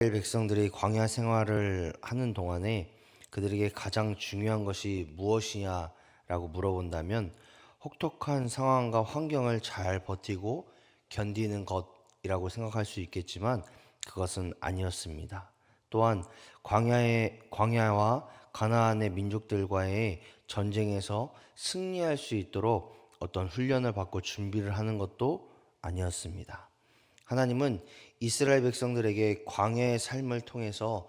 이스라엘 백성들이 광야 생활을 하는 동안에 그들에게 가장 중요한 것이 무엇이냐라고 물어본다면 혹독한 상황과 환경을 잘 버티고 견디는 것이라고 생각할 수 있겠지만 그것은 아니었습니다. 또한 광야와 가나안의 민족들과의 전쟁에서 승리할 수 있도록 어떤 훈련을 받고 준비를 하는 것도 아니었습니다. 하나님은 이스라엘 백성들에게 광야의 삶을 통해서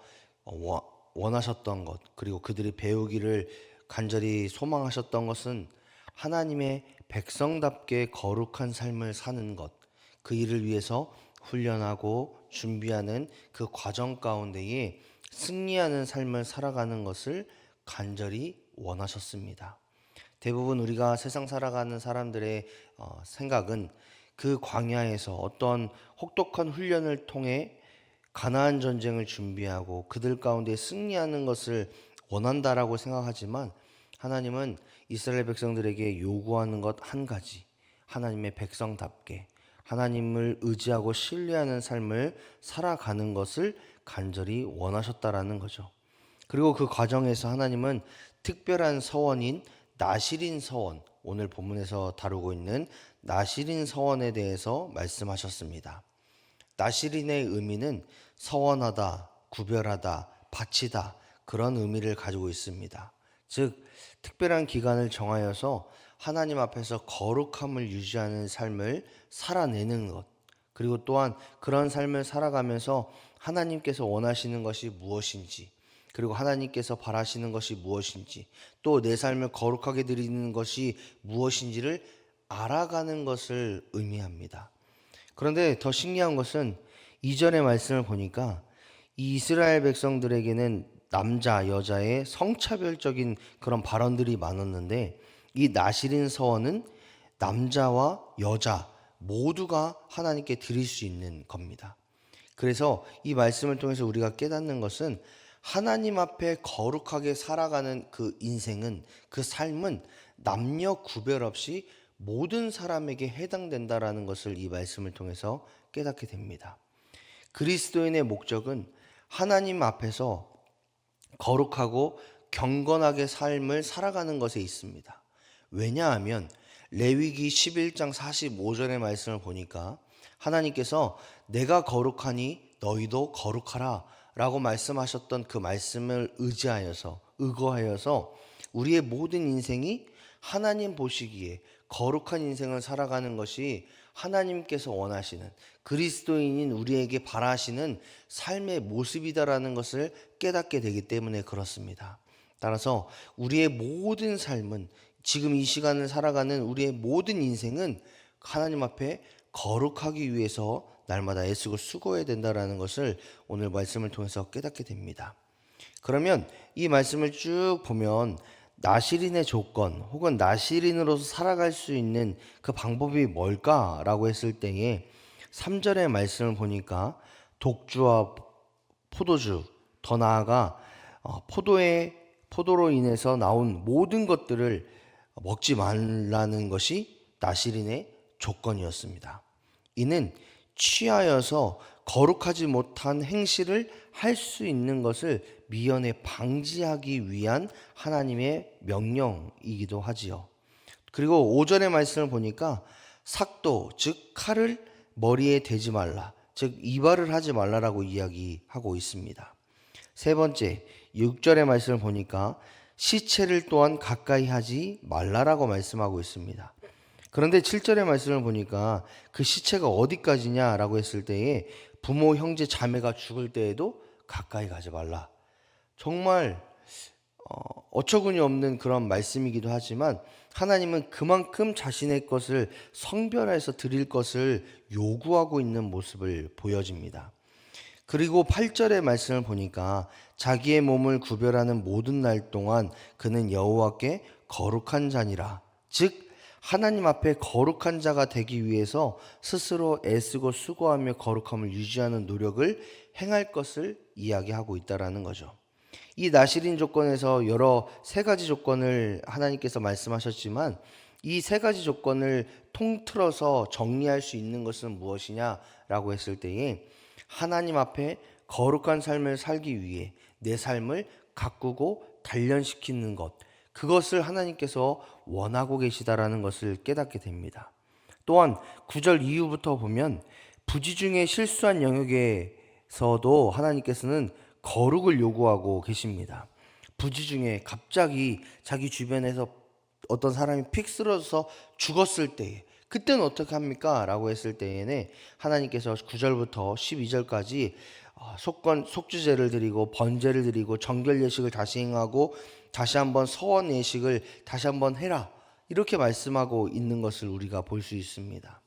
원하셨던 것, 그리고 그들이 배우기를 간절히 소망하셨던 것은 하나님의 백성답게 거룩한 삶을 사는 것, 그 일을 위해서 훈련하고 준비하는 그 과정 가운데에 승리하는 삶을 살아가는 것을 간절히 원하셨습니다. 대부분 우리가 세상 살아가는 사람들의 생각은 그 광야에서 어떤 혹독한 훈련을 통해 가나안 전쟁을 준비하고 그들 가운데 승리하는 것을 원한다라고 생각하지만 하나님은 이스라엘 백성들에게 요구하는 것 한 가지, 하나님의 백성답게 하나님을 의지하고 신뢰하는 삶을 살아가는 것을 간절히 원하셨다라는 거죠. 그리고 그 과정에서 하나님은 특별한 서원인 나실인 서원, 오늘 본문에서 다루고 있는 나실인 서원에 대해서 말씀하셨습니다. 나실인의 의미는 서원하다, 구별하다, 바치다, 그런 의미를 가지고 있습니다. 즉, 특별한 기간을 정하여서 하나님 앞에서 거룩함을 유지하는 삶을 살아내는 것, 그리고 또한 그런 삶을 살아가면서 하나님께서 원하시는 것이 무엇인지, 그리고 하나님께서 바라시는 것이 무엇인지, 또 내 삶을 거룩하게 드리는 것이 무엇인지를 알아가는 것을 의미합니다. 그런데 더 신기한 것은 이전의 말씀을 보니까 이 이스라엘 백성들에게는 남자, 여자의 성차별적인 그런 발언들이 많았는데 이 나실인 서원은 남자와 여자 모두가 하나님께 드릴 수 있는 겁니다. 그래서 이 말씀을 통해서 우리가 깨닫는 것은 하나님 앞에 거룩하게 살아가는 그 인생은, 그 삶은 남녀 구별 없이 모든 사람에게 해당된다라는 것을 이 말씀을 통해서 깨닫게 됩니다. 그리스도인의 목적은 하나님 앞에서 거룩하고 경건하게 삶을 살아가는 것에 있습니다. 왜냐하면 레위기 11장 45절의 말씀을 보니까 하나님께서 내가 거룩하니 너희도 거룩하라 라고 말씀하셨던 그 말씀을 의거하여서 우리의 모든 인생이 하나님 보시기에 거룩한 인생을 살아가는 것이 하나님께서 원하시는, 그리스도인인 우리에게 바라시는 삶의 모습이다라는 것을 깨닫게 되기 때문에 그렇습니다. 따라서 우리의 모든 삶은, 지금 이 시간을 살아가는 우리의 모든 인생은 하나님 앞에 거룩하기 위해서 날마다 애쓰고 수고해야 된다라는 것을 오늘 말씀을 통해서 깨닫게 됩니다. 그러면 이 말씀을 쭉 보면 나실인의 조건 혹은 나실인으로서 살아갈 수 있는 그 방법이 뭘까라고 했을 때에 3절의 말씀을 보니까 독주와 포도주, 더 나아가 포도로 인해서 나온 모든 것들을 먹지 말라는 것이 나실인의 조건이었습니다. 이는 취하여서 거룩하지 못한 행실을 할 수 있는 것을 미연에 방지하기 위한 하나님의 명령이기도 하지요. 그리고 5절의 말씀을 보니까 삭도, 즉 칼을 머리에 대지 말라, 즉 이발을 하지 말라라고 이야기하고 있습니다. 세 번째, 6절의 말씀을 보니까 시체를 또한 가까이 하지 말라라고 말씀하고 있습니다. 그런데 7절의 말씀을 보니까 그 시체가 어디까지냐라고 했을 때에 부모, 형제, 자매가 죽을 때에도 가까이 가지 말라. 정말 어처구니 없는 그런 말씀이기도 하지만 하나님은 그만큼 자신의 것을 성별해서 드릴 것을 요구하고 있는 모습을 보여집니다. 그리고 8절의 말씀을 보니까 자기의 몸을 구별하는 모든 날 동안 그는 여호와께 거룩한 자니라. 즉 하나님 앞에 거룩한 자가 되기 위해서 스스로 애쓰고 수고하며 거룩함을 유지하는 노력을 행할 것을 이야기하고 있다라는 거죠. 이 나실인 조건에서 여러 세 가지 조건을 하나님께서 말씀하셨지만 이 세 가지 조건을 통틀어서 정리할 수 있는 것은 무엇이냐라고 했을 때에 하나님 앞에 거룩한 삶을 살기 위해 내 삶을 가꾸고 단련시키는 것, 그것을 하나님께서 원하고 계시다라는 것을 깨닫게 됩니다. 또한 9절 이후부터 보면 부지 중에 실수한 영역에서도 하나님께서는 거룩을 요구하고 계십니다. 부지 중에 갑자기 자기 주변에서 어떤 사람이 픽 쓰러져서 죽었을 때에 그때는 어떻게 합니까? 라고 했을 때에는 하나님께서 9절부터 12절까지 속주제를 드리고 번제를 드리고 정결 예식을 다시 행하고 다시 한번 서원 예식을 다시 한번 해라, 이렇게 말씀하고 있는 것을 우리가 볼 수 있습니다.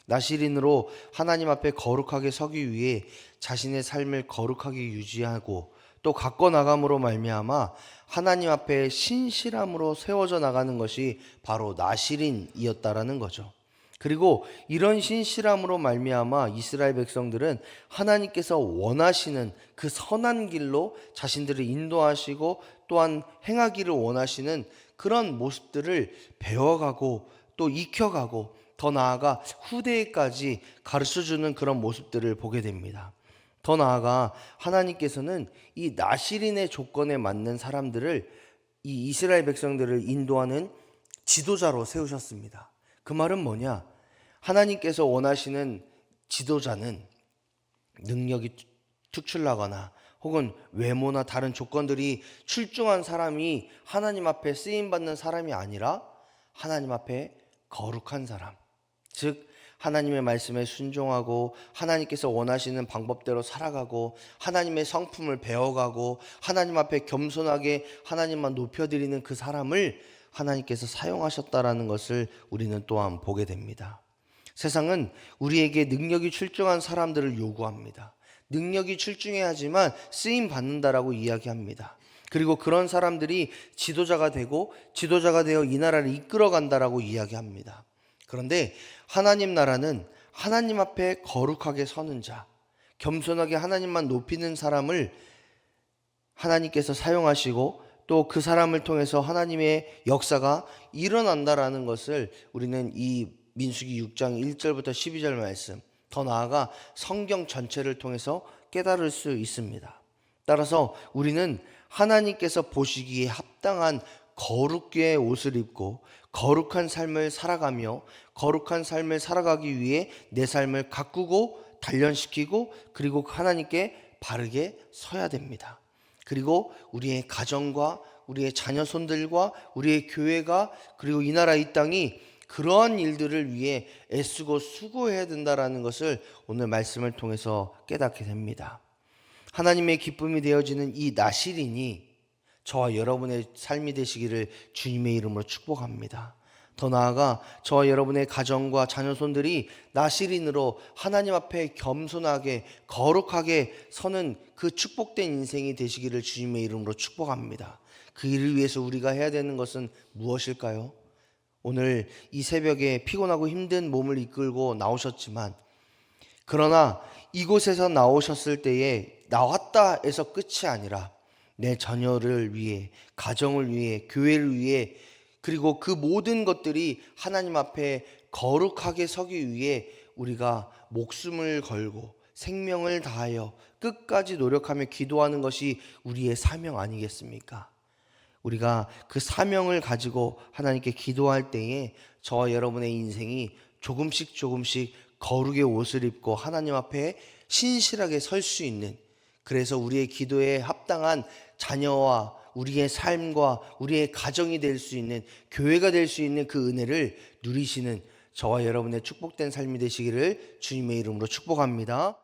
나시린으로 하나님 앞에 거룩하게 서기 위해 자신의 삶을 거룩하게 유지하고 또 가꿔 나감으로 말미암아 하나님 앞에 신실함으로 세워져 나가는 것이 바로 나시린이었다라는 거죠. 그리고 이런 신실함으로 말미암아 이스라엘 백성들은 하나님께서 원하시는 그 선한 길로 자신들을 인도하시고 또한 행하기를 원하시는 그런 모습들을 배워가고 또 익혀가고 더 나아가 후대에까지 가르쳐주는 그런 모습들을 보게 됩니다. 더 나아가 하나님께서는 이 나시린의 조건에 맞는 사람들을, 이 이스라엘 백성들을 인도하는 지도자로 세우셨습니다. 그 말은 뭐냐? 하나님께서 원하시는 지도자는 능력이 특출나거나 혹은 외모나 다른 조건들이 출중한 사람이 하나님 앞에 쓰임받는 사람이 아니라 하나님 앞에 거룩한 사람, 즉 하나님의 말씀에 순종하고 하나님께서 원하시는 방법대로 살아가고 하나님의 성품을 배워가고 하나님 앞에 겸손하게 하나님만 높여드리는 그 사람을 하나님께서 사용하셨다라는 것을 우리는 또한 보게 됩니다. 세상은 우리에게 능력이 출중한 사람들을 요구합니다. 능력이 출중해야지만 쓰임 받는다라고 이야기합니다. 그리고 그런 사람들이 지도자가 되고 지도자가 되어 이 나라를 이끌어 간다라고 이야기합니다. 그런데 하나님 나라는 하나님 앞에 거룩하게 서는 자, 겸손하게 하나님만 높이는 사람을 하나님께서 사용하시고 또 그 사람을 통해서 하나님의 역사가 일어난다라는 것을 우리는 이 민수기 6장 1절부터 12절 말씀, 더 나아가 성경 전체를 통해서 깨달을 수 있습니다. 따라서 우리는 하나님께서 보시기에 합당한 거룩의 옷을 입고 거룩한 삶을 살아가며 거룩한 삶을 살아가기 위해 내 삶을 가꾸고 단련시키고 그리고 하나님께 바르게 서야 됩니다. 그리고 우리의 가정과 우리의 자녀손들과 우리의 교회가 그리고 이 나라 이 땅이 그러한 일들을 위해 애쓰고 수고해야 된다라는 것을 오늘 말씀을 통해서 깨닫게 됩니다. 하나님의 기쁨이 되어지는 이 나시린이 저와 여러분의 삶이 되시기를 주님의 이름으로 축복합니다. 더 나아가 저와 여러분의 가정과 자녀손들이 나시린으로 하나님 앞에 겸손하게 거룩하게 서는 그 축복된 인생이 되시기를 주님의 이름으로 축복합니다. 그 일을 위해서 우리가 해야 되는 것은 무엇일까요? 오늘 이 새벽에 피곤하고 힘든 몸을 이끌고 나오셨지만, 그러나 이곳에서 나오셨을 때에 나왔다 해서 끝이 아니라 내 자녀를 위해, 가정을 위해, 교회를 위해, 그리고 그 모든 것들이 하나님 앞에 거룩하게 서기 위해 우리가 목숨을 걸고 생명을 다하여 끝까지 노력하며 기도하는 것이 우리의 사명 아니겠습니까? 우리가 그 사명을 가지고 하나님께 기도할 때에 저와 여러분의 인생이 조금씩 조금씩 거룩의 옷을 입고 하나님 앞에 신실하게 설 수 있는, 그래서 우리의 기도에 합당한 자녀와 우리의 삶과 우리의 가정이 될 수 있는, 교회가 될 수 있는 그 은혜를 누리시는 저와 여러분의 축복된 삶이 되시기를 주님의 이름으로 축복합니다.